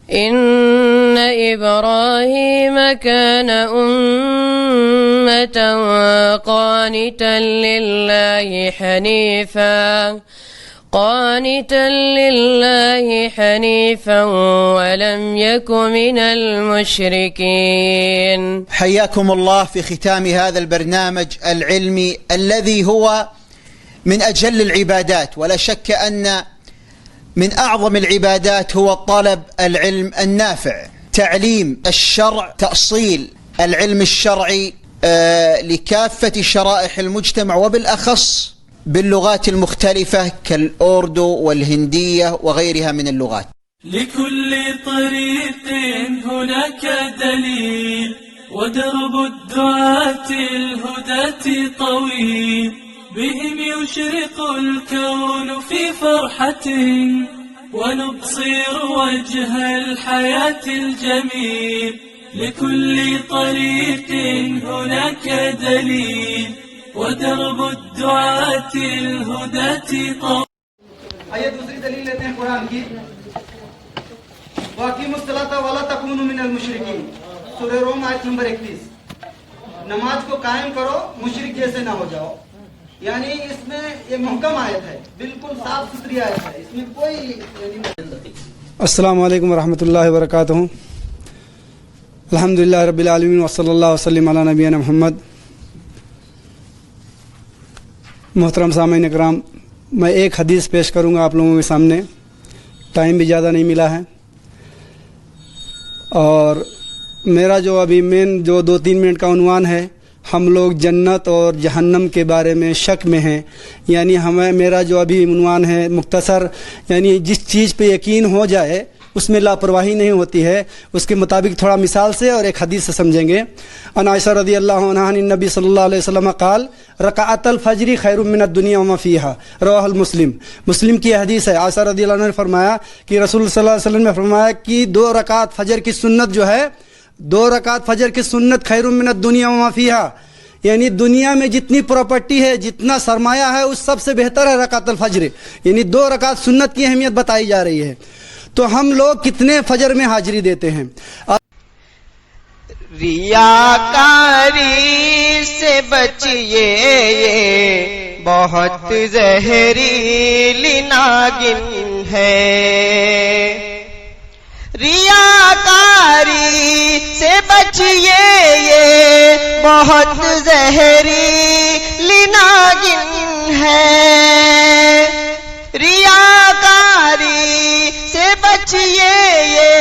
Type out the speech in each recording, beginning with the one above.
إن إبراهيم كان أمة قانتا لله حنيفا ولم يك من المشركين. حياكم الله في ختام هذا البرنامج العلمي الذي هو من أجل العبادات، ولا شك أن من أعظم العبادات هو طلب العلم النافع، تعليم الشرع، تأصيل العلم الشرعي لكافة شرائح المجتمع، وبالأخص باللغات المختلفة كالأوردو والهندية وغيرها من اللغات. لكل طريق هناك دليل، ودرب الدعاة الهداة طويل، بهم يشرق الكون في فرحة، ونبصر وجه الحياة الجميل. لكل طريق هناك دليل، ودرب الدعاة الهداة طويل. آئیے دوسری دلیل لیتے ہیں قرآن کی. وَأَقِیمُوا الصَّلَاةَ وَلَا تَکُونُوا مِنَ الْمُشْرِکِینَ، سورہ روم آیت نمبر 31. نماز کو قائم کرو، مشرک جیسے نہ ہو جاؤ. یعنی اس میں یہ محکم آیت ہے، بالکل صاف ستھری آیت ہے، اس میں کوئی السلام علیکم ورحمۃ اللہ وبرکاتہ. الحمدللہ رب العالمین وصلی اللہ وسلم علی نبینا محمد. محترم سامعین اکرام، میں ایک حدیث پیش کروں گا آپ لوگوں کے سامنے. ٹائم بھی زیادہ نہیں ملا ہے، اور میرا جو ابھی مین جو 2-3 منٹ کا عنوان ہے، ہم لوگ جنت اور جہنم کے بارے میں شک میں ہیں. یعنی میرا جو ابھی عنوان ہے مختصر، یعنی جس چیز پہ یقین ہو جائے اس میں لاپرواہی نہیں ہوتی ہے، اس کے مطابق تھوڑا مثال سے اور ایک حدیث سے سمجھیں گے. ان عائشہ رضی اللہ عنہا عن النبی صلی اللہ علیہ وسلم قال رکعت الفجر خیر من الدنیا وما فیہا، رواہ المسلم. مسلم کی حدیث ہے. عائشہ رضی اللہ عنہ نے فرمایا کہ رسول صلی اللہ علیہ وسلم نے فرمایا کہ 2 رکعت فجر کی سنت جو ہے، 2 رکعت فجر کی سنت خیر من الدنیا وما فیہا، یعنی دنیا میں جتنی پراپرٹی ہے، جتنا سرمایہ ہے، اس سب سے بہتر ہے رکعت الفجر. یعنی 2 رکعت سنت کی اہمیت بتائی جا رہی ہے. تو ہم لوگ کتنے فجر میں حاضری دیتے ہیں؟ ریاکاری سے بچیے، یہ بہت زہریلی ناگن ہے. ریاکاری سے بچیے، یہ بہت زہریلی ناگن ہے. ریاکاری سے بچیے، یہ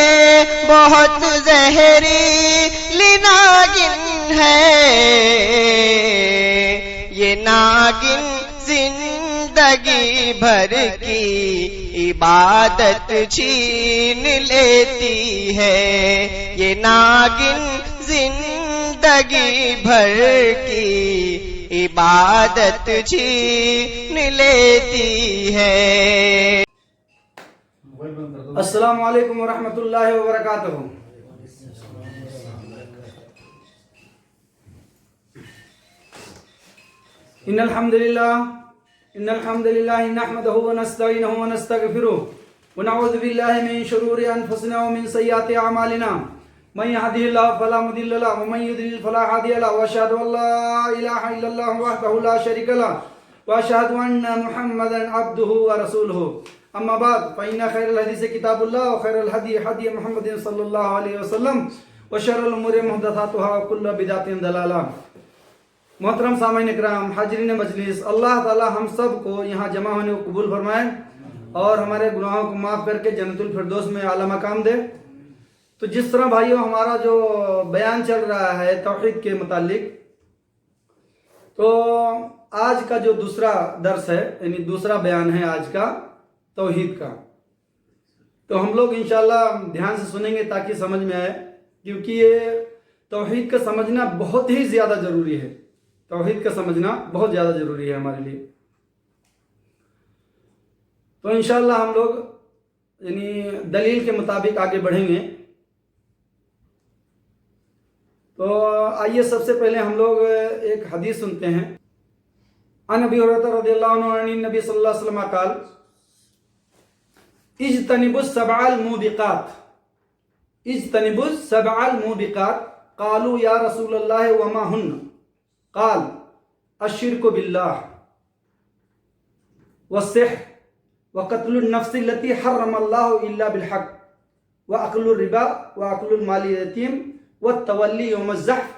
بہت زہریلی ناگن ہے. یہ ناگن زندگی بھر کی عبادت چھین لیتی ہے. یہ ناگن زندگی بھر کی عبادت چھین لیتی ہے. السلام علیکم ورحمۃ اللہ وبرکاتہ. ان الحمد للہ نحمده ونستعینه ونستغفره ونعوذ باللہ من شرور انفسنا ومن سیئات اعمالنا. من يهده الله فلا مضل له ومن يضلل فلا هادي له، واشهد ان لا اله الا الله وحده لا شريك له، واشهد ان محمدا عبده ورسوله. اما بعد فان خير الحديث كتاب الله، وخير الهدي هدي محمد صلى الله عليه وسلم، وشر الامور محدثاتها وكل بدعة ضلالة. محترم سامعین اکرام، حاضرین مجلس، اللہ تعالی ہم سب کو یہاں جمع ہونے کو قبول فرمائے اور ہمارے گناہوں کو معاف کر کے جنت الفردوس میں اعلیٰ مقام دے. تو جس طرح بھائیو ہمارا جو بیان چل رہا ہے توحید کے متعلق، تو آج کا جو دوسرا درس ہے، یعنی دوسرا بیان ہے آج کا توحید کا. تو ہم لوگ انشاءاللہ دھیان سے سنیں گے تاکہ سمجھ میں آئے، کیونکہ یہ توحید کا سمجھنا بہت ہی زیادہ ضروری ہے. توحید کا سمجھنا بہت زیادہ ضروری ہے ہمارے لیے. تو انشاءاللہ ہم لوگ یعنی دلیل کے مطابق آگے بڑھیں گے. تو آئیے سب سے پہلے ہم لوگ ایک حدیث سنتے ہیں. عن ابی ہریرہ رضی اللہ عنہ عن النبی صلی اللہ علیہ وسلم قال اجتنبوا السبع الموبقات اجتنبوا السبع الموبقات قالوا یا رسول اللہ وما ہن قال الشرک باللہ والسحر وقتل النفس التي حرم الله الا بالحق واكل الربا واكل المال اليتيم والتولي يوم الزحف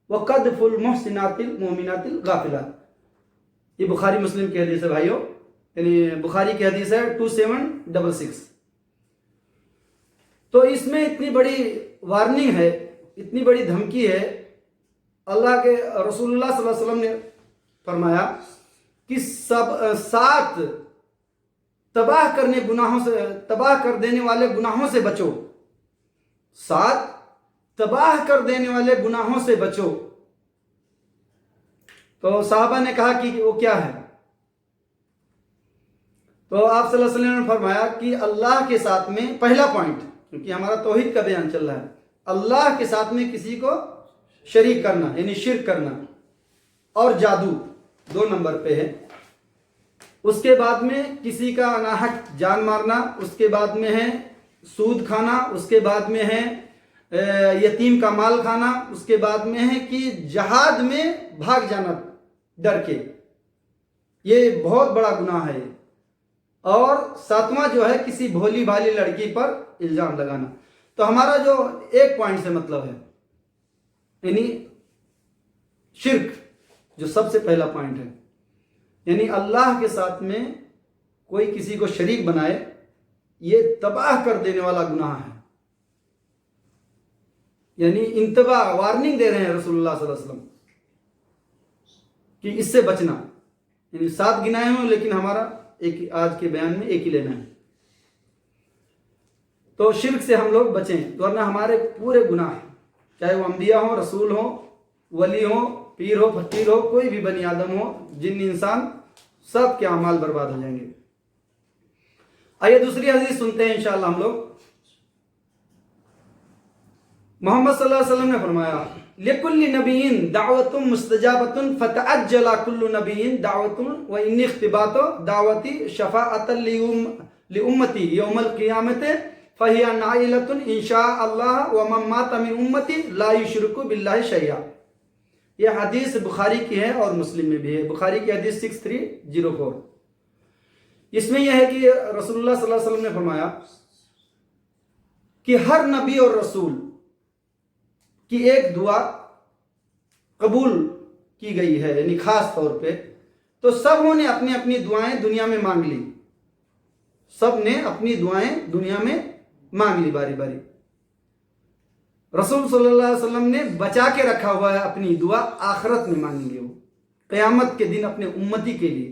وقذف المحسنات المؤمنات الغافلات. یہ بخاری مسلم کی حدیث ہے بھائیو، یعنی بخاری کی حدیث ہے 2766. تو اس میں اتنی بڑی وارننگ ہے، اتنی بڑی دھمکی ہے. اللہ کے رسول اللہ صلی اللہ علیہ وسلم نے فرمایا کہ 7 تباہ کر دینے والے گناہوں سے بچو. 7 تباہ کر دینے والے گناہوں سے بچو. تو صحابہ نے کہا کہ وہ کیا ہے؟ تو آپ صلی اللہ علیہ وسلم نے فرمایا کہ اللہ کے ساتھ میں پہلا پوائنٹ، کیونکہ ہمارا توحید کا بیان چل رہا ہے، اللہ کے ساتھ میں کسی کو شریک کرنا یعنی شرک کرنا، اور جادو 2 نمبر پہ ہے. اس کے بعد میں کسی کا ناحق جان مارنا، اس کے بعد میں ہے سود کھانا، اس کے بعد میں ہے یتیم کا مال کھانا، اس کے بعد میں ہے کہ جہاد میں بھاگ جانا ڈر کے، یہ بہت بڑا گناہ ہے. اور 7واں جو ہے کسی بھولی بھالی لڑکی پر الزام لگانا. تو ہمارا جو ایک پوائنٹ سے مطلب ہے یعنی شرک، جو سب سے پہلا پوائنٹ ہے، یعنی اللہ کے ساتھ میں کوئی کسی کو شریک بنائے، یہ تباہ کر دینے والا گناہ ہے. یعنی انتباہ، وارننگ دے رہے ہیں رسول اللہ صلی اللہ علیہ وسلم کہ اس سے بچنا. یعنی 7 گنائے ہوں لیکن ہمارا ایک آج کے بیان میں ایک ہی لینا ہے. تو شرک سے ہم لوگ بچیں، ورنہ ہمارے پورے گناہ ہیں، چاہے وہ انبیاء ہوں، رسول ہوں، ولی ہوں، پیر ہو، فقیر ہو، کوئی بھی بنی آدم ہو، جن انسان، سب کے اعمال برباد ہو جائیں گے. آئیے دوسری حدیث سنتے ہیں انشاءاللہ ہم لوگ. محمد صلی اللہ علیہ وسلم نے فرمایا لِكُلِّ نَبِيٍّ دَعْوَةٌ مُسْتَجَابَةٌ فَتَعَجَّلَ كُلُّ نَبِيٍّ دَعْوَةٌ وَإِنِّي اخْتِبَاطُ دَعْوَتِي شَفَاعَةً لِأُمَّتِي يَوْمَ الْقِيَامَةِ فَهِيَ نَائِلَةٌ إِنْ شَاءَ اللَّهُ وَمَن مَاتَ مِنْ أُمَّتِي لَا يُشْرِكُ بِاللَّهِ شَيْئًا. یہ حدیث بخاری کی ہے اور مسلم میں بھی ہے. بخاری کی حدیث 6304. اس میں یہ ہے کہ رسول اللہ صلی اللہ علیہ وسلم نے فرمایا کہ ہر نبی اور رسول کی ایک دعا قبول کی گئی ہے، یعنی خاص طور پہ. تو سب نے اپنی اپنی دعائیں دنیا میں مانگ لی. سب نے اپنی دعائیں دنیا میں مانگ لی باری باری. رسول صلی اللہ علیہ وسلم نے بچا کے رکھا ہوا ہے اپنی دعا، آخرت میں مانگیں گے وہ قیامت کے دن اپنے امتی کے لیے.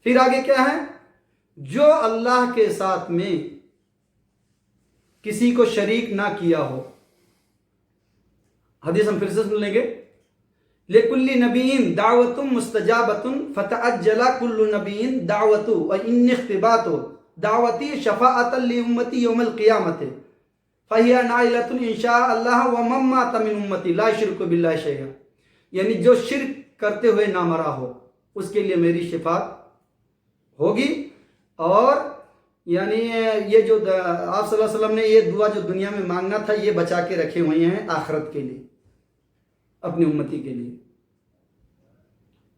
پھر آگے کیا ہے؟ جو اللہ کے ساتھ میں کسی کو شریک نہ کیا ہو. حدیث ہم پھر سے سن لیں گے. لِكُلِّ نَبِيٍّ دَعْوَةٌ مُسْتَجَابَةٌ فَتَعَجَّلَ كُلُّ نَبِيٍّ دَعْوَتُهُ وَإِنِّي اخْتِبَاطُ دَعْوَتِي شَفَاعَةً لِأُمَّتِي يَوْمَ الْقِيَامَةِ فَهِيَ نَائِلَةٌ إِنْ شَاءَ اللَّهُ وَمَن مَاتَ مِنْ أُمَّتِي لَا يُشْرِكُ بِاللَّهِ شَيْئًا. یعنی جو شرک کرتے ہوئے نہ مرا ہو اس کے لیے میری شفاعت ہوگی. اور یعنی یہ جو آپ صلی اللہ علیہ وسلم نے یہ دعا جو دنیا میں مانگنا تھا، یہ بچا کے رکھے ہوئے ہیں آخرت کے لیے، اپنی امتی کے لیے.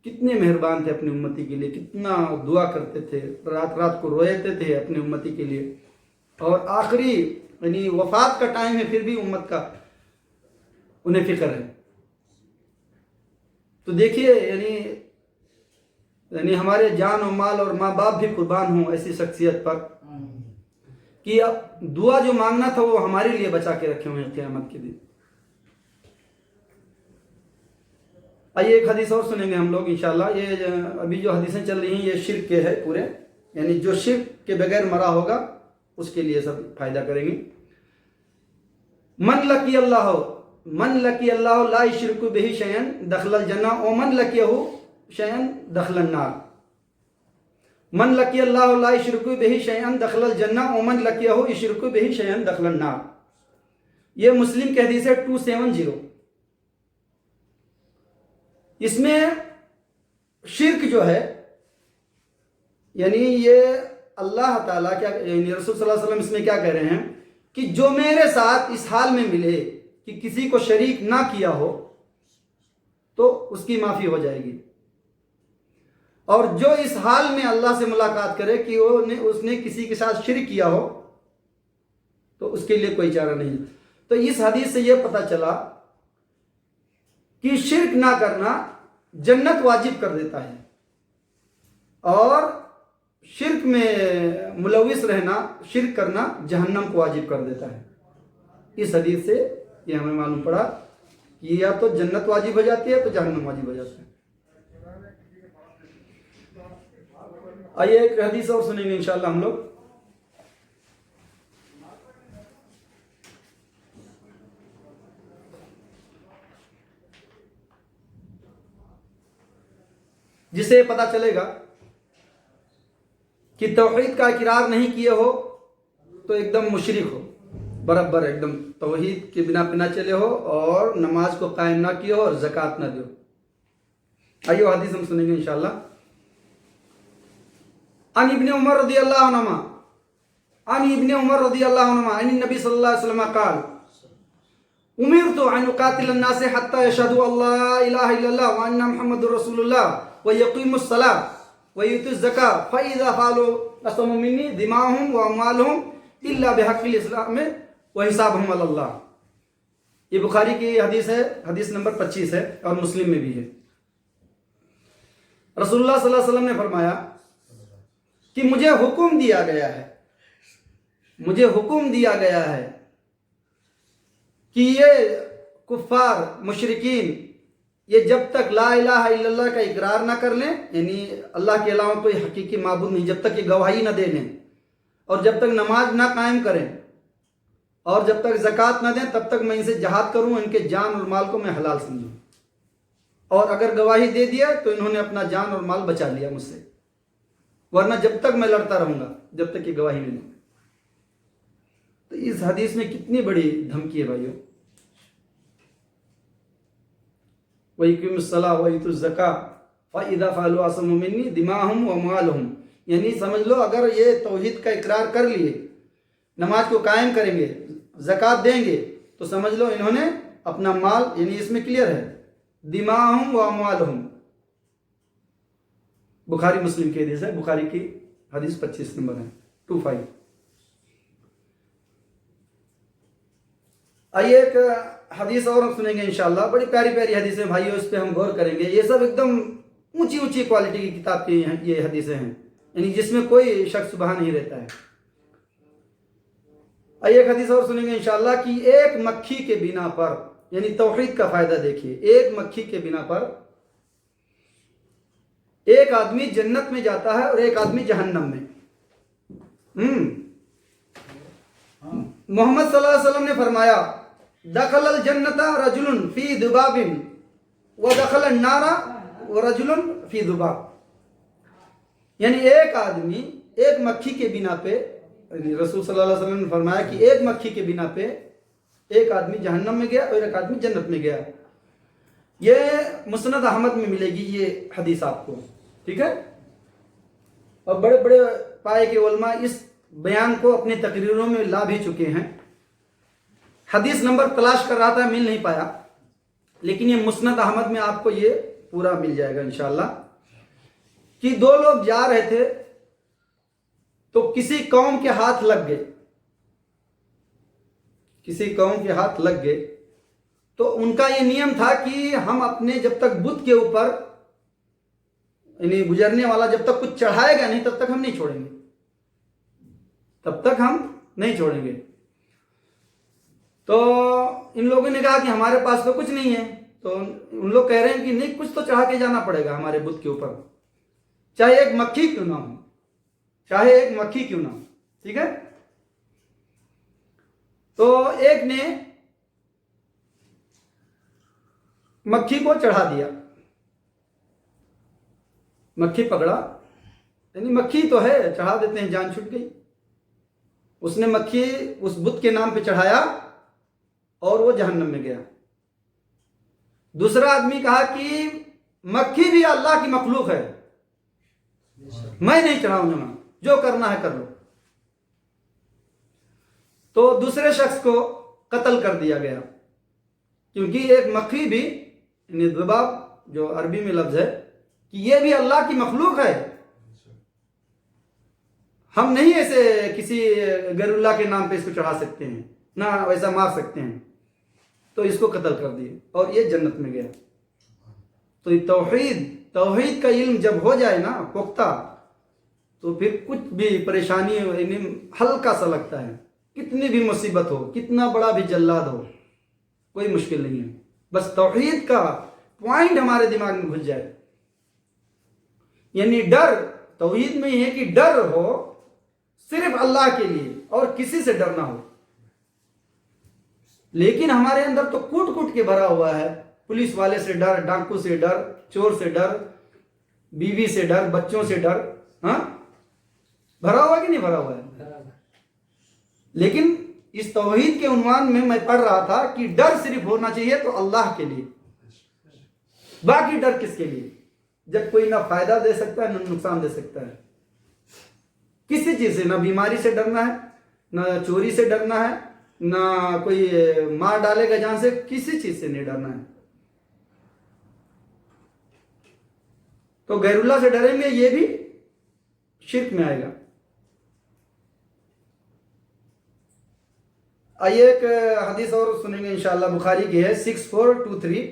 کتنے مہربان تھے اپنی امتی کے لیے، کتنا دعا کرتے تھے، رات رات کو روتے تھے اپنی امتی کے لیے. اور آخری یعنی وفات کا ٹائم ہے پھر بھی امت کا انہیں فکر ہے. تو دیکھیے یعنی ہمارے جان و مال اور ماں باپ بھی قربان ہوں ایسی شخصیت پر کہ اب دعا جو مانگنا تھا وہ ہمارے لیے بچا کے رکھے ہوئے ہیں قیامت کے دن. آئیے ایک حدیث اور سنیں گے ہم لوگ انشاءاللہ. یہ ابھی جو حدیثیں چل رہی ہیں یہ شرک کے ہے پورے، یعنی جو شرک کے بغیر مرا ہوگا اس کے لیے سب فائدہ کریں گے. من لقی اللہ لا یشرک بہ شیئا دخل الجنہ ومن لقیہ شیئا دخل النار. من لقی اللہ لا یشرک بہ شیئا دخل الجنہ ومن لقیہ یشرک بہ شیئا دخل النار. یہ مسلم کی حدیث ہے 270. اس میں شرک جو ہے یعنی یہ اللہ تعالیٰ کیا یعنی رسول صلی اللہ علیہ وسلم اس میں کیا کہہ رہے ہیں کہ جو میرے ساتھ اس حال میں ملے کہ کسی کو شریک نہ کیا ہو تو اس کی معافی ہو جائے گی، اور جو اس حال میں اللہ سے ملاقات کرے کہ اس نے کسی کے ساتھ شرک کیا ہو تو اس کے لیے کوئی چارہ نہیں۔ تو اس حدیث سے یہ پتہ چلا کہ شرک نہ کرنا جنت واجب کر دیتا ہے، اور شرک میں ملوث رہنا، شرک کرنا جہنم کو واجب کر دیتا ہے۔ اس حدیث سے یہ ہمیں معلوم پڑا کہ یا تو جنت واجب ہو جاتی ہے تو جہنم واجب ہو جاتا ہے۔ آئیے ایک حدیث اور سنیں گے انشاءاللہ ہم لوگ۔ جسے پتا چلے گا کہ توحید کا اقرار نہیں کیے ہو تو ایک دم مشرک ہو، برابر ایک دم توحید کے بنا پہ نہ چلے ہو اور نماز کو قائم نہ کیے ہو اور زکوٰۃ نہ دے ہو۔ آئیے حدیث ہم سنیں گے انشاءاللہ۔ عن ابن عمر رضی اللہ عنہما عن ابن عمر رضی اللہ عنہما عن النبی صلی اللہ علیہ وسلم قال امرت ان اقاتل الناس حتى يشهدوا ان لا اله الا الله وان محمد رسول الله ويقيموا الصلاة ويؤتوا الزكاة فاذا فعلوا قسموا مني دماءهم واموالهم الا بحق الاسلام وحسابهم على الله۔ یہ بخاری کی حدیث ہے، حدیث نمبر 25 ہے اور مسلم میں بھی ہے۔ رسول اللہ صلی اللہ علیہ وسلم نے فرمایا کہ مجھے حکم دیا گیا ہے، مجھے حکم دیا گیا ہے کہ یہ کفار مشرکین یہ جب تک لا الہ الا اللہ کا اقرار نہ کر لیں، یعنی اللہ کے علاوہ کوئی حقیقی معبود نہیں، جب تک یہ گواہی نہ دے لیں، اور جب تک نماز نہ قائم کریں، اور جب تک زکوٰۃ نہ دیں، تب تک میں ان سے جہاد کروں، ان کے جان اور مال کو میں حلال سمجھوں، اور اگر گواہی دے دیا تو انہوں نے اپنا جان اور مال بچا لیا مجھ سے، ورنہ جب تک میں لڑتا رہوں گا جب تک یہ گواہی نہیں دوں۔ تو اس حدیث میں کتنی بڑی دھمکی ہے بھائیو۔ وَيُقِيمُوا الصَّلَاةَ وَيُؤْتُوا الزَّكَاةَ فَإِذَا فَعَلُوا عَصَمُوا مِنِّي دِمَاءَهُمْ وَأَمْوَالَهُمْ، یعنی سمجھ لو اگر یہ توحید کا اقرار کر لیے، نماز کو قائم کریں گے، زکوٰۃ دیں گے، تو سمجھ لو انہوں نے اپنا مال، یعنی اس میں کلیئر ہے دِمَاءَهُمْ وَأَمْوَالَهُمْ۔ بخاری مسلم کی حدیث ہے، بخاری کی حدیث 25 نمبر ہے 25۔ آئیے ایک حدیث اور ہم سنیں گے انشاءاللہ، بڑی پیاری پیاری حدیثیں بھائیو، اس پہ ہم غور کریں گے۔ یہ سب ایک دم اونچی اونچی کوالٹی کی کتاب کی یہ حدیثیں ہیں، یعنی جس میں کوئی شک شبہ نہیں رہتا ہے۔ آئیے ایک حدیث اور سنیں گے انشاءاللہ کہ ایک مکھی کے بنا پر، یعنی توحید کا فائدہ دیکھیے، ایک مکھی کے بنا پر ایک آدمی جنت میں جاتا ہے اور ایک آدمی جہنم میں۔ محمد صلی اللہ علیہ وسلم نے فرمایا دخل الجنت رجل فی ذباب ودخل النار رجل فی ذباب، یعنی ایک آدمی ایک مکھی کے بنا پہ، رسول صلی اللہ علیہ وسلم نے فرمایا کہ ایک مکھی کے بنا پہ ایک آدمی جہنم میں گیا اور ایک آدمی جنت میں گیا۔ یہ مسند احمد میں ملے گی یہ حدیث آپ کو، ٹھیک ہے؟ اور بڑے بڑے پائے کے علماء اس بیان کو اپنے تقریروں میں لا بھی چکے ہیں۔ حدیث نمبر تلاش کر رہا تھا، مل نہیں پایا، لیکن یہ مسند احمد میں آپ کو یہ پورا مل جائے گا انشاءاللہ، کہ دو لوگ جا رہے تھے تو کسی قوم کے ہاتھ لگ گئے، کسی قوم کے ہاتھ لگ گئے، تو ان کا یہ نیم تھا کہ ہم اپنے جب تک بت کے اوپر، یعنی گزرنے والا جب تک کچھ چڑھائے گا نہیں تب تک ہم نہیں چھوڑیں گے، تب تک ہم نہیں چھوڑیں گے۔ تو ان لوگوں نے کہا کہ ہمارے پاس تو کچھ نہیں ہے، تو ان لوگ کہہ رہے ہیں کہ نہیں، کچھ تو چڑھا کے جانا پڑے گا ہمارے بت کے اوپر، چاہے ایک مکھی کیوں نہ ہو، چاہے ایک مکھی کیوں نہ ہو، ٹھیک ہے؟ تو ایک نے مکھی کو چڑھا دیا، مکھی پکڑا، یعنی مکھی تو ہے، چڑھا دیتے ہیں، جان چھوٹ گئی۔ اس نے مکھی اس بت کے نام پہ چڑھایا اور وہ جہنم میں گیا۔ دوسرا آدمی کہا کہ مکھی بھی اللہ کی مخلوق ہے، میں نہیں چڑھاؤں گا، جو کرنا ہے کر لو. تو دوسرے شخص کو قتل کر دیا گیا، کیونکہ ایک مکھی بھی یعنی ذباب جو عربی میں لفظ ہے کہ یہ بھی اللہ کی مخلوق ہے، ہم نہیں ایسے کسی غیر اللہ کے نام پہ اس کو چڑھا سکتے ہیں، نہ ویسا مار سکتے ہیں. تو اس کو قتل کر دیے اور یہ جنت میں گیا. تو یہ توحید کا علم جب ہو جائے نا پختہ، تو پھر کچھ بھی پریشانی یعنی ہلکا سا لگتا ہے. کتنی بھی مصیبت ہو، کتنا بڑا بھی جلاد ہو، کوئی مشکل نہیں ہے. بس توحید کا پوائنٹ ہمارے دماغ میں گھس جائے. یعنی ڈر توحید میں یہ ہے کہ ڈر ہو صرف اللہ کے لیے اور کسی سے ڈر نہ ہو. لیکن ہمارے اندر تو کوٹ کوٹ کے بھرا ہوا ہے. پولیس والے سے ڈر، ڈاکو سے ڈر، چور سے ڈر، بیوی سے ڈر، بچوں سے ڈر. ہاں بھرا ہوا کہ نہیں بھرا ہوا ہے؟ لیکن اس توحید کے عنوان میں پڑھ رہا تھا کہ ڈر صرف ہونا چاہیے تو اللہ کے لیے، باقی ڈر کس کے لیے؟ جب کوئی نہ فائدہ دے سکتا ہے نہ نقصان دے سکتا ہے. کسی چیز سے، نہ بیماری سے ڈرنا ہے، نہ چوری سے ڈرنا ہے، نہ کوئی مار ڈالے گا جان سے، کسی چیز سے نہیں ڈرنا ہے. تو غیر اللہ سے ڈریں گے یہ بھی شرک میں آئے گا. آئیے ایک حدیث اور سنیں گے انشاءاللہ، بخاری کی ہے 6423.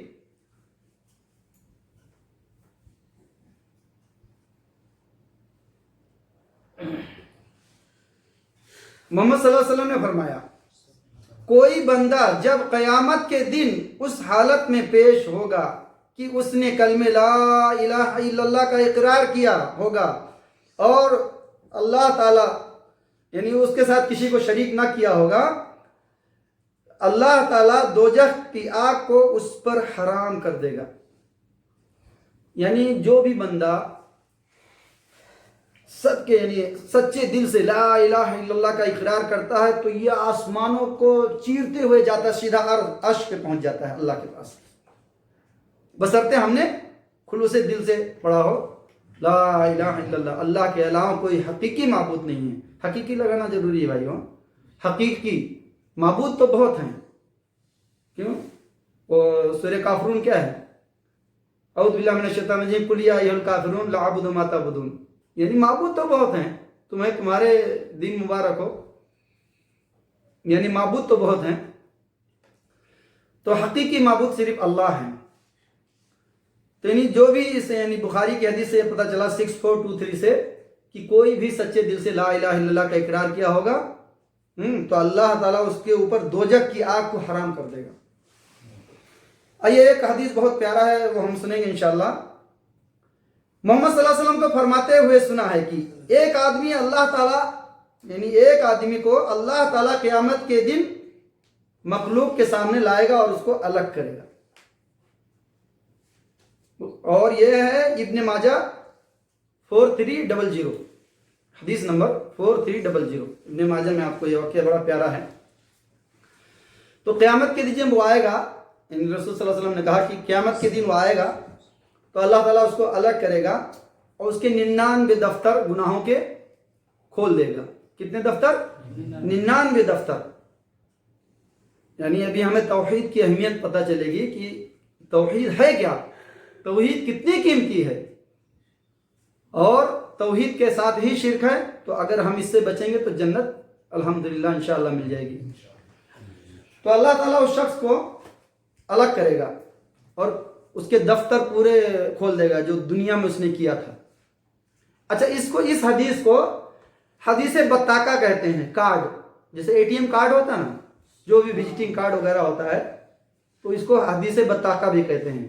محمد صلی اللہ علیہ وسلم نے فرمایا، کوئی بندہ جب قیامت کے دن اس حالت میں پیش ہوگا کہ اس نے کلمہ لا الہ الا اللہ کا اقرار کیا ہوگا اور اللہ تعالی یعنی اس کے ساتھ کسی کو شریک نہ کیا ہوگا، اللہ تعالیٰ دوزخ کی آگ کو اس پر حرام کر دے گا. یعنی جو بھی بندہ یعنی سچے دل سے لا الہ الا اللہ کا اقرار کرتا ہے تو یہ آسمانوں کو چیرتے ہوئے جاتا ہے، سیدھا عرش پہ پہنچ جاتا ہے اللہ کے پاس، بشرطے ہم نے خلوص دل سے پڑھا ہو لا الہ الا اللہ، اللہ کے علاوہ کوئی حقیقی معبود نہیں ہے. حقیقی لگانا ضروری ہے بھائیوں. حقیقی معبود تو بہت ہیں. کیوں؟ وہ سورہ کافرون کیا ہے؟ اعوذ باللہ من الشیطان الرجیم قل یا ایھا الکافرون لا اعبد ما تعبدون. یعنی معبود تو بہت ہیں، تمہیں تمہارے دین مبارک ہو، یعنی معبود تو بہت ہیں. تو حقیقی معبود صرف اللہ ہیں. تو یعنی جو بھی اس یعنی بخاری کی حدیث سے پتہ چلا 6423 سے کہ کوئی بھی سچے دل سے لا الہ الا اللہ کا اقرار کیا ہوگا تو اللہ تعالیٰ اس کے اوپر دوزخ کی آگ کو حرام کر دے گا. آئیے ایک حدیث بہت پیارا ہے وہ ہم سنیں گے انشاءاللہ. محمد صلی اللہ علیہ وسلم کو فرماتے ہوئے سنا ہے کہ ایک آدمی اللہ تعالیٰ یعنی ایک آدمی کو اللہ تعالیٰ قیامت کے دن مخلوق کے سامنے لائے گا اور اس کو الگ کرے گا. اور یہ ہے ابن ماجہ 4300 حدیث نمبر 4300 ابن ماجہ میں. آپ کو یہ واقعہ بڑا پیارا ہے. تو قیامت کے دن جب وہ آئے گا، یعنی رسول صلی اللہ علیہ وسلم نے کہا کہ قیامت کے دن وہ آئے گا تو اللہ تعالیٰ اس کو الگ کرے گا اور اس کے 99 دفتر گناہوں کے کھول دے گا. کتنے دفتر؟ 99 دفتر. یعنی ابھی ہمیں توحید کی اہمیت پتہ چلے گی کہ توحید ہے کیا، توحید کتنی قیمتی ہے، اور توحید کے ساتھ ہی شرک ہے. تو اگر ہم اس سے بچیں گے تو جنت الحمدللہ انشاءاللہ مل جائے گی. تو اللہ تعالیٰ اس شخص کو الگ کرے گا اور اس کے دفتر پورے کھول دے گا جو دنیا میں اس نے کیا تھا. اچھا اس حدیث کو حدیث بطاقہ کہتے ہیں. کارڈ جیسے ATM کارڈ ہوتا ہے نا، جو بھی وزٹنگ کارڈ وغیرہ ہوتا ہے تو اس کو حدیث بطاقہ بھی کہتے ہیں،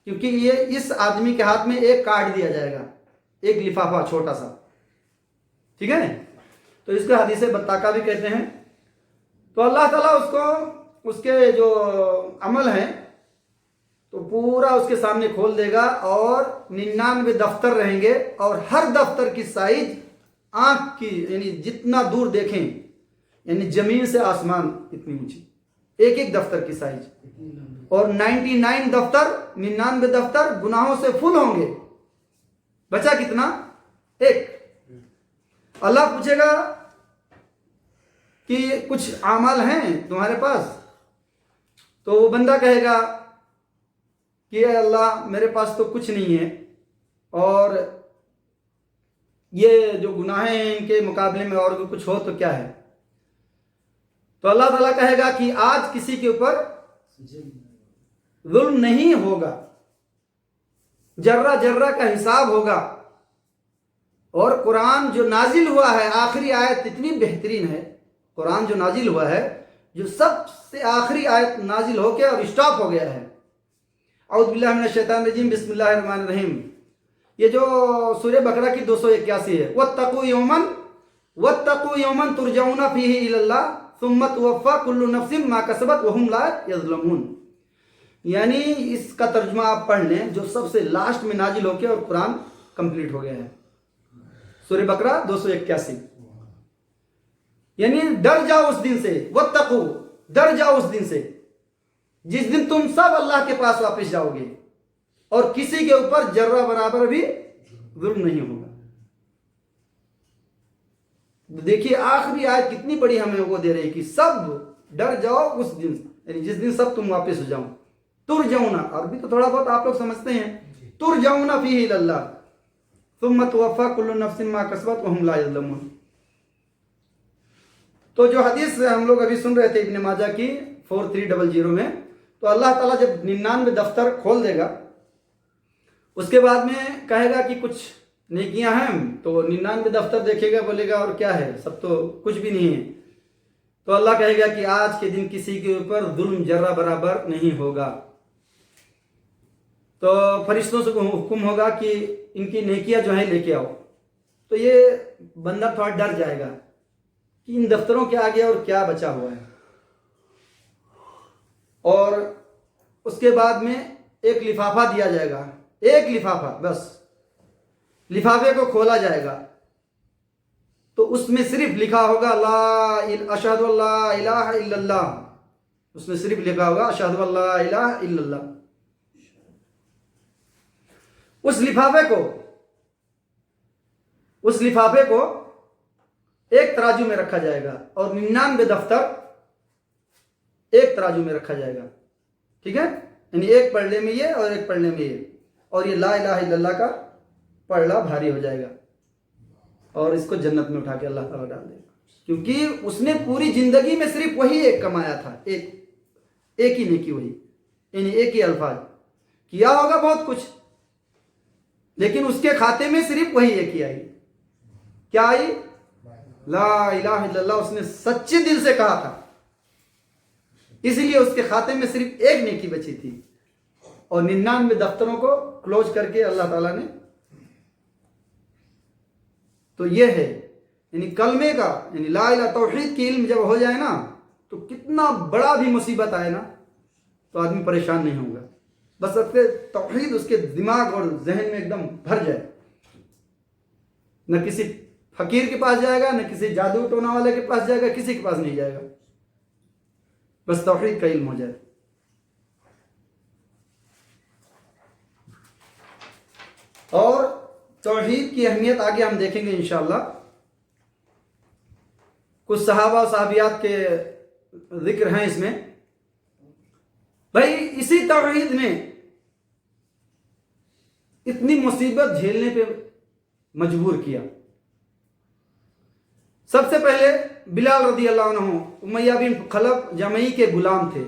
کیونکہ یہ اس آدمی کے ہاتھ میں ایک کارڈ دیا جائے گا، ایک لفافہ چھوٹا سا. ٹھیک ہے نا؟ تو اس کو حدیث بطاقہ بھی کہتے ہیں. تو اللہ تعالیٰ اس کو اس کے جو عمل ہیں تو پورا اس کے سامنے کھول دے گا اور 99 دفتر رہیں گے اور ہر دفتر کی سائز آنکھ کی یعنی جتنا دور دیکھیں، یعنی زمین سے آسمان اتنی اونچی ایک ایک دفتر کی سائز. اور 99 دفتر 99 دفتر گناہوں سے فل ہوں گے. بچا کتنا؟ ایک. اللہ پوچھے گا کہ کچھ اعمال ہیں تمہارے پاس؟ تو وہ بندہ کہے گا کہ اے اللہ میرے پاس تو کچھ نہیں ہے، اور یہ جو گناہ ہیں ان کے مقابلے میں اور بھی کچھ ہو تو کیا ہے؟ تو اللہ تعالیٰ کہے گا کہ آج کسی کے اوپر ظلم نہیں ہوگا، ذرہ ذرہ کا حساب ہوگا۔ اور قرآن جو نازل ہوا ہے، آخری آیت اتنی بہترین ہے، قرآن جو نازل ہوا ہے، جو سب سے آخری آیت نازل ہو کے اور اسٹاپ ہو گیا ہے۔ اعوذ باللہ من الشیطان الرجیم، بسم اللہ الرحمن الرحیم۔ یہ جو سورہ بقرہ کی 281 ہے، وَاتَّقُوا يَوْمًا تُرْجَعُونَ فِيهِ إِلَى اللَّهِ ثُمَّ تُوَفَّى كُلُّ نَفْسٍ مَا كَسَبَتْ وَهُمْ لَا يَظْلَمُونَ۔ یعنی اس کا ترجمہ آپ پڑھ لیں، جو سب سے لاسٹ میں نازل ہو کے اور قرآن کمپلیٹ ہو گیا ہے، سورہ بقرہ 281۔ یعنی ڈر جاؤ اس دن سے، وَاتَّقُوا، ڈر جاؤ اس دن سے جس دن تم سب اللہ کے پاس واپس جاؤ گے اور کسی کے اوپر ذرہ برابر بھی ظلم نہیں ہوگا۔ دیکھیے آخری آیت کتنی بڑی ہمیں وہ دے رہی کہ سب ڈر جاؤ اس دن، یعنی جس دن سب تم واپس ہو جاؤ۔ ترجعون، اور بھی تو تھوڑا بہت آپ لوگ سمجھتے ہیں، ترجعون فیہ الی اللہ ثم توفی کل نفس ما کسبت وہم لا یظلمون۔ تو جو حدیث ہم لوگ ابھی سن رہے تھے ابن ماجہ کی 4300 میں، تو اللہ تعالیٰ جب 99 دفتر کھول دے گا، اس کے بعد میں کہے گا کہ کچھ نیکیاں ہیں، تو 99 دفتر دیکھے گا، بولے گا اور کیا ہے، سب تو کچھ بھی نہیں ہے۔ تو اللہ کہے گا کہ آج کے دن کسی کے اوپر ظلم ذرہ برابر نہیں ہوگا۔ تو فرشتوں سے حکم ہوگا کہ ان کی نیکیاں جو ہیں لے کے آؤ۔ تو یہ بندہ تھوڑا ڈر جائے گا کہ ان دفتروں کے آگے اور کیا بچا ہوا ہے۔ اور اس کے بعد میں ایک لفافہ دیا جائے گا، ایک لفافہ بس، لفافے کو کھولا جائے گا تو اس میں صرف لکھا ہوگا اشہد ان لا الہ الا اللہ، اس میں صرف لکھا ہوگا اشہد ان لا الہ الا اللہ۔ اس لفافے کو ایک ترازو میں رکھا جائے گا اور 99 دفتر ایک ترازو میں رکھا جائے گا، ٹھیک ہے، یعنی ایک پلڑے میں یہ اور ایک پلڑے میں یہ، اور یہ لا الہ الا اللہ کا پلڑا بھاری ہو جائے گا اور اس کو جنت میں اٹھا کے اللہ تعالیٰ ڈال دے گا، کیونکہ اس نے پوری زندگی میں صرف وہی ایک کمایا تھا، ایک ہی نیکی، وہی یعنی ایک ہی الفاظ کیا ہوگا بہت کچھ، لیکن اس کے کھاتے میں صرف وہی ایک ہی آئی، کیا آئی؟ لا الہ الا اللہ۔ اس نے سچے دل سے کہا تھا، اس لیے اس کے کھاتے میں صرف ایک نیکی بچی تھی، اور 99 دفتروں کو کلوز کر کے اللہ تعالیٰ نے۔ تو یہ ہے یعنی کلمے کا، یعنی لا الہ توحید کی علم جب ہو جائے نا، تو کتنا بڑا بھی مصیبت آئے نا تو آدمی پریشان نہیں ہوگا، بس اپنے توحید اس کے دماغ اور ذہن میں ایک دم بھر جائے، نہ کسی فقیر کے پاس جائے گا، نہ کسی جادو ٹونا والے کے پاس جائے گا، کسی کے پاس نہیں جائے گا، بس توحید کا علم ہو جائے۔ اور توحید کی اہمیت آگے ہم دیکھیں گے انشاءاللہ۔ کچھ صحابہ و صحابیات کے ذکر ہیں اس میں۔ بھائی اسی توحید نے اتنی مصیبت جھیلنے پہ مجبور کیا۔ سب سے پہلے بلال رضی اللہ عنہ امیہ بن خلف جمعی کے غلام تھے،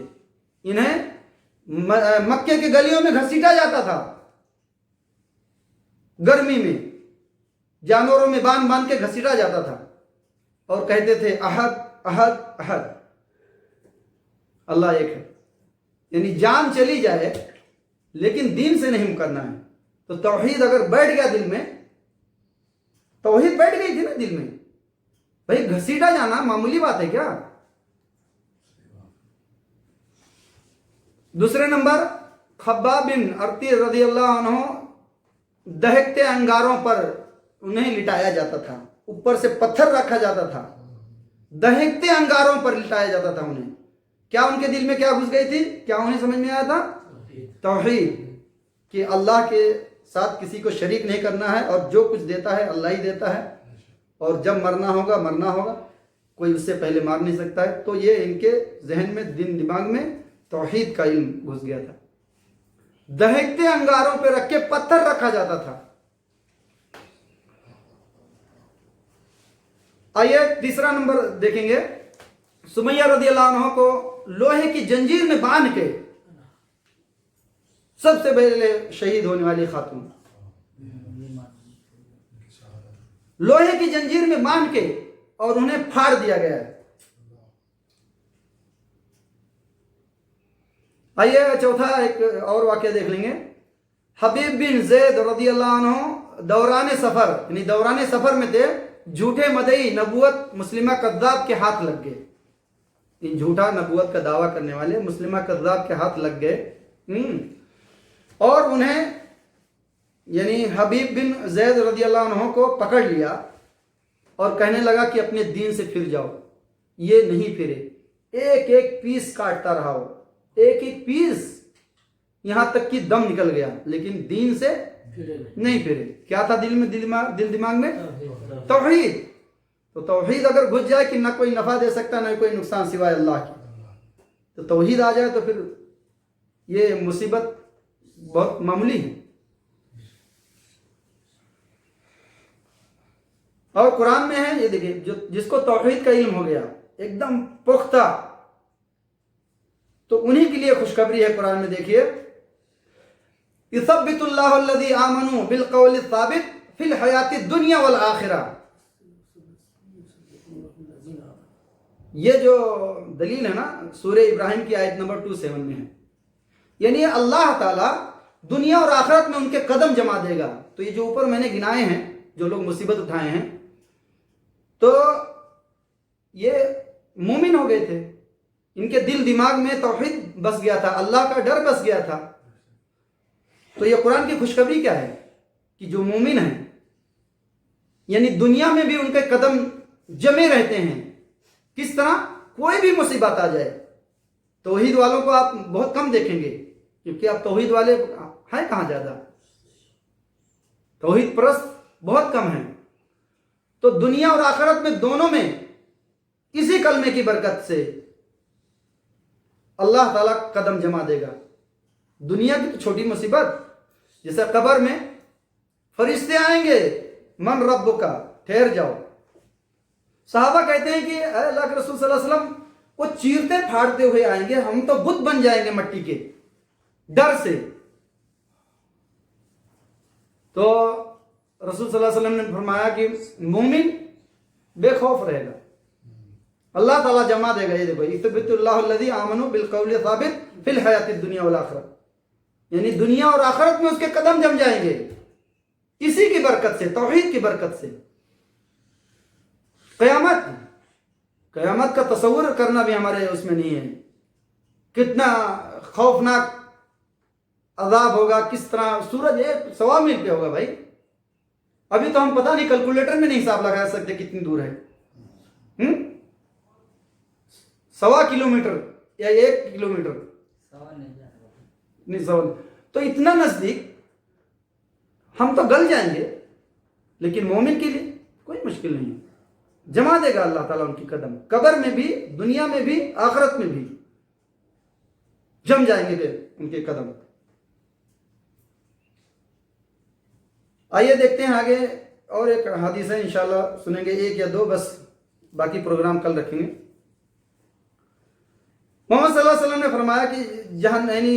انہیں مکے کے گلیوں میں گھسیٹا جاتا تھا، گرمی میں جانوروں میں باندھ باندھ کے گھسیٹا جاتا تھا، اور کہتے تھے احد احد احد، اللہ ایک ہے، یعنی جان چلی جائے لیکن دین سے نہیں مکرنا ہے۔ تو توحید اگر بیٹھ گیا دل میں، توحید بیٹھ گئی تھی نا دل میں، بھائی گھسیٹا جانا معمولی بات ہے کیا؟ دوسرے نمبر خباب بن ارتی رضی اللہ عنہ، دہکتے انگاروں پر انہیں لٹایا جاتا تھا، اوپر سے پتھر رکھا جاتا تھا، دہکتے انگاروں پر لٹایا جاتا تھا انہیں۔ کیا ان کے دل میں کیا گھس گئی تھی؟ کیا انہیں سمجھ میں آیا تھا؟ توحید، کہ اللہ کے ساتھ کسی کو شریک نہیں کرنا ہے، اور جو کچھ دیتا ہے اللہ ہی دیتا ہے، اور جب مرنا ہوگا، کوئی اس سے پہلے مار نہیں سکتا ہے. تو یہ ان کے ذہن میں، دماغ میں توحید کا علم گھس گیا تھا. دہکتے انگاروں پہ رکھ کے پتھر رکھا جاتا تھا. آئیے تیسرا نمبر دیکھیں گے. سمیہ رضی اللہ عنہ کو لوہے کی جنجیر میں باندھ کے، سب سے پہلے شہید ہونے والی خاتون، لوہے کی جنجیر میں باندھ کے اور انہیں پھاڑ دیا گیا ہے. آئیے چوتھا ایک اور واقعہ دیکھ لیں گے. حبیب بن زید رضی اللہ عنہ دوران سفر، یعنی دوران سفر میں تھے، جھوٹے مدعی نبوت مسلمہ کذاب کے ہاتھ لگ گئے. ان جھوٹا نبوت کا دعویٰ کرنے والے مسلمہ کذاب کے ہاتھ لگ گئے اور انہیں، یعنی حبیب بن زید رضی اللہ عنہ کو پکڑ لیا اور کہنے لگا کہ اپنے دین سے پھر جاؤ. یہ نہیں پھرے، ایک ایک پیس کاٹتا رہا ہو، ایک ایک پیس، یہاں تک کہ دم نکل گیا، لیکن دین سے نہیں پھرے. کیا تھا دل دماغ میں؟ توحید. تو توحید اگر گھس جائے کہ نہ کوئی نفع دے سکتا نہ کوئی نقصان سوائے اللہ کی، تو توحید آ جائے تو پھر یہ مصیبت بہت معمولی ہے. اور قرآن میں ہے، یہ دیکھیں، جس کو توحید کا علم ہو گیا ایک دم پختہ، تو انہی کے لیے خوشخبری ہے. قرآن میں دیکھیے، یثبت اللہ الذی آمنوا بالقول الثابت فی الحیات الدنیا والآخرہ. یہ جو دلیل ہے نا، سورہ ابراہیم کی آیت نمبر 27 میں ہے. یعنی اللہ تعالیٰ دنیا اور آخرت میں ان کے قدم جما دے گا. تو یہ جو اوپر میں نے گنائے ہیں، جو لوگ مصیبت اٹھائے ہیں، تو یہ مومن ہو گئے تھے، ان کے دل دماغ میں توحید بس گیا تھا، اللہ کا ڈر بس گیا تھا. تو یہ قرآن کی خوشخبری کیا ہے کہ جو مومن ہیں، یعنی دنیا میں بھی ان کے قدم جمے رہتے ہیں. کس طرح؟ کوئی بھی مصیبت آ جائے. توحید والوں کو آپ بہت کم دیکھیں گے، کیونکہ اب توحید والے ہیں کہاں زیادہ، توحید پرست بہت کم ہیں. تو دنیا اور آخرت میں دونوں میں اسی کلمے کی برکت سے اللہ تعالیٰ قدم جما دے گا. دنیا کی تو چھوٹی مصیبت، جیسے قبر میں فرشتے آئیں گے، من رب کا، ٹھہر جاؤ. صحابہ کہتے ہیں کہ اے اللہ کے رسول صلی اللہ علیہ وسلم، وہ چیرتے پھاڑتے ہوئے آئیں گے، ہم تو بت بن جائیں گے مٹی کے ڈر سے. تو رسول صلی اللہ علیہ وسلم نے فرمایا کہ مومن بے خوف رہے گا، اللہ تعالیٰ جما دے گا. یہ دیکھو، یثبت اللہ الذی آمنوا بالقول الثابت فی الحیات الدنیا والآخرہ، یعنی دنیا اور آخرت میں اس کے قدم جم جائیں گے اسی کی برکت سے، توحید کی برکت سے. قیامت کا تصور کرنا بھی ہمارے اس میں نہیں ہے. کتنا خوفناک عذاب ہوگا، کس طرح سورج 1.25 میل پہ ہوگا. بھائی ابھی تو ہم پتہ نہیں، کیلکولیٹر میں نہیں حساب لگا سکتے کتنی دور ہے. 1.25 کلومیٹر یا 1 کلومیٹر نہیں، 1.25. تو اتنا نزدیک، ہم تو گل جائیں گے، لیکن مومن کے لیے کوئی مشکل نہیں ہے. جما دے گا اللہ تعالیٰ ان کی قدم، قبر میں بھی، دنیا میں بھی، آخرت میں بھی جم جائیں گے ان کے قدم. آئیے دیکھتے ہیں آگے، اور ایک حدیث ہے، انشاءاللہ سنیں گے 1 یا 2 بس، باقی پروگرام کل رکھیں گے. محمد صلی اللہ علیہ وسلم نے فرمایا کہ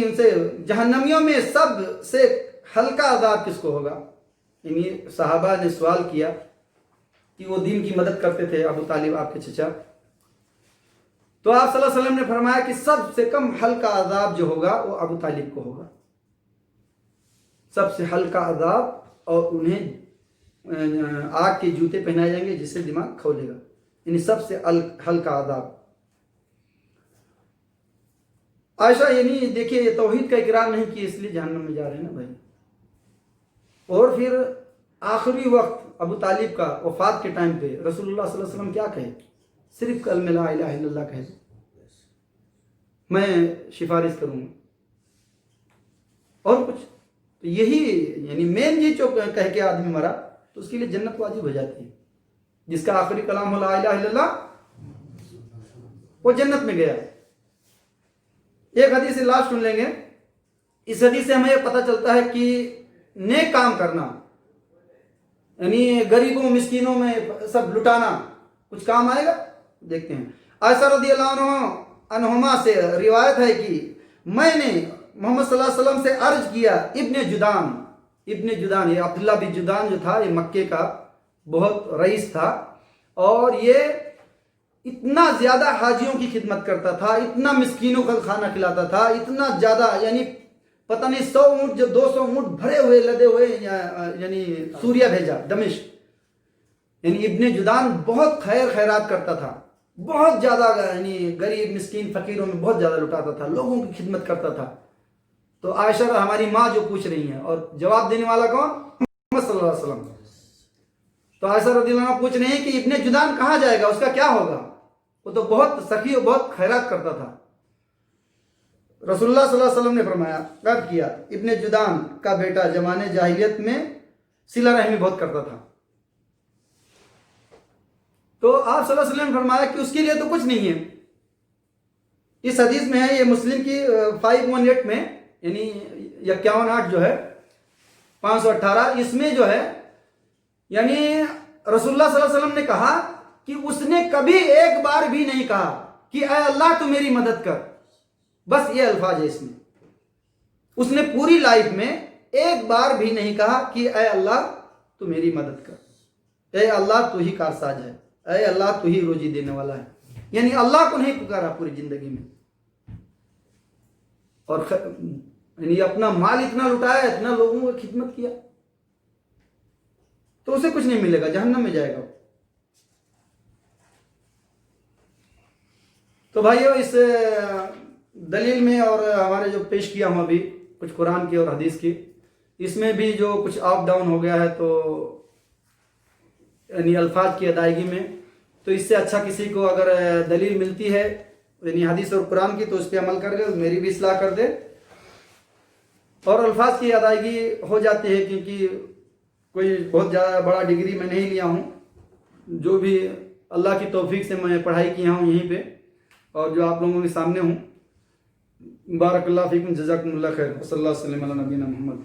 ان سے جہنمیوں میں سب سے ہلکا عذاب کس کو ہوگا. یعنی صحابہ نے سوال کیا کہ وہ دین کی مدد کرتے تھے، ابو طالب آپ کے چچا. تو آپ صلی اللہ علیہ وسلم نے فرمایا کہ سب سے کم ہلکا عذاب جو ہوگا وہ ابو طالب کو ہوگا. سب سے ہلکا عذاب، اور انہیں آگ کے جوتے پہنائے جائیں گے جس سے دماغ کھولے گا. یعنی سب سے ہلکا عذاب. عائشہ، یعنی دیکھیے، یہ توحید کا اقرار نہیں کیا، اس لیے جہنم میں جا رہے ہیں نا بھائی. اور پھر آخری وقت ابو طالب کا وفات کے ٹائم پہ رسول اللہ صلی اللہ علیہ وسلم کیا کہے؟ صرف کلمہ لا الہ الا اللہ کہے، میں سفارش کروں گا. اور کچھ تو یہی، یعنی مین یہ جو کہہ کے آدمی مرا تو اس کے لیے جنت واجب ہو جاتی ہے. جس کا آخری کلام ہو لا الہ الا اللہ، وہ جنت میں گیا۔ ایک حدیث لاسٹ سن لیں گے۔ اس حدیث سے ہمیں یہ پتہ چلتا ہے کہ نیک کام کرنا، یعنی غریبوں مسکینوں میں سب لٹانا کچھ کام آئے گا۔ دیکھتے ہیں عائشہ رضی اللہ عنہما سے روایت ہے کہ میں نے محمد صلی اللہ علیہ وسلم سے عرض کیا، ابن جدان، یہ عبداللہ بن جدان جو تھا، یہ مکے کا بہت رئیس تھا، اور یہ اتنا زیادہ حاجیوں کی خدمت کرتا تھا، اتنا مسکینوں کا کھانا کھلاتا تھا، اتنا زیادہ، یعنی پتہ نہیں 100 اونٹ جو 200 اونٹ بھرے ہوئے لدے ہوئے یعنی سوریا بھیجا دمشق۔ یعنی ابن جدان بہت خیرات کرتا تھا، بہت زیادہ، یعنی غریب مسکین فقیروں میں بہت زیادہ لٹاتا تھا، لوگوں کی خدمت کرتا تھا۔ تو عائشہ ہماری ماں جو پوچھ رہی ہیں، اور جواب دینے والا کون؟ محمد صلی اللہ علیہ وسلم۔ تو عائشہ رضی اللہ عنہ پوچھ رہے ہیں کہ ابن جدان کہاں جائے گا، اس کا کیا ہوگا؟ وہ تو بہت سخی اور بہت خیرات کرتا تھا۔ رسول اللہ صلی اللہ علیہ وسلم نے فرمایا، رد کیا، ابن جدان کا بیٹا زمانے جاہلیت میں صلہ رحمی بہت کرتا تھا۔ تو آپ صلی اللہ علیہ وسلم نے فرمایا کہ اس کے لیے تو کچھ نہیں ہے۔ اس حدیث میں ہے، یہ مسلم کی 518 میں، یعنی 51 جو ہے 518، اس میں جو ہے یعنی رسول اللہ صلی اللہ علیہ وسلم نے کہا کہ اس نے کبھی ایک بار بھی نہیں کہا کہ اے اللہ تو میری مدد کر، بس یہ الفاظ ہے اس میں۔ اس نے پوری لائف میں ایک بار بھی نہیں کہا کہ اے اللہ تو میری مدد کر، اے اللہ تو ہی کارساز ہے، اے اللہ تو ہی روزی دینے والا ہے، یعنی اللہ کو نہیں پکارا پوری زندگی میں، اور یعنی اپنا مال اتنا لٹایا، اتنا لوگوں کی خدمت کیا، تو اسے کچھ نہیں ملے گا، جہنم میں جائے گا۔ تو بھائیو، اس دلیل میں اور ہمارے جو پیش کیا ہوں ابھی کچھ قرآن کی اور حدیث کی، اس میں بھی جو کچھ اپ ڈاؤن ہو گیا ہے، تو یعنی الفاظ کی ادائیگی میں، تو اس سے اچھا کسی کو اگر دلیل ملتی ہے یعنی حدیث اور قرآن کی، تو اس پہ عمل کر لے، میری بھی اصلاح کر دے، اور الفاظ کی ادائیگی ہو جاتی ہے، کیونکہ کوئی بہت زیادہ بڑا ڈگری میں نہیں لیا ہوں، جو بھی اللہ کی توفیق سے میں پڑھائی کیا ہوں یہیں پہ، اور جو آپ لوگوں کے سامنے ہوں۔ بارک اللہ فیکم، جزاکم اللہ خیر، صلی اللہ علیہ وسلم علی نبینا محمد۔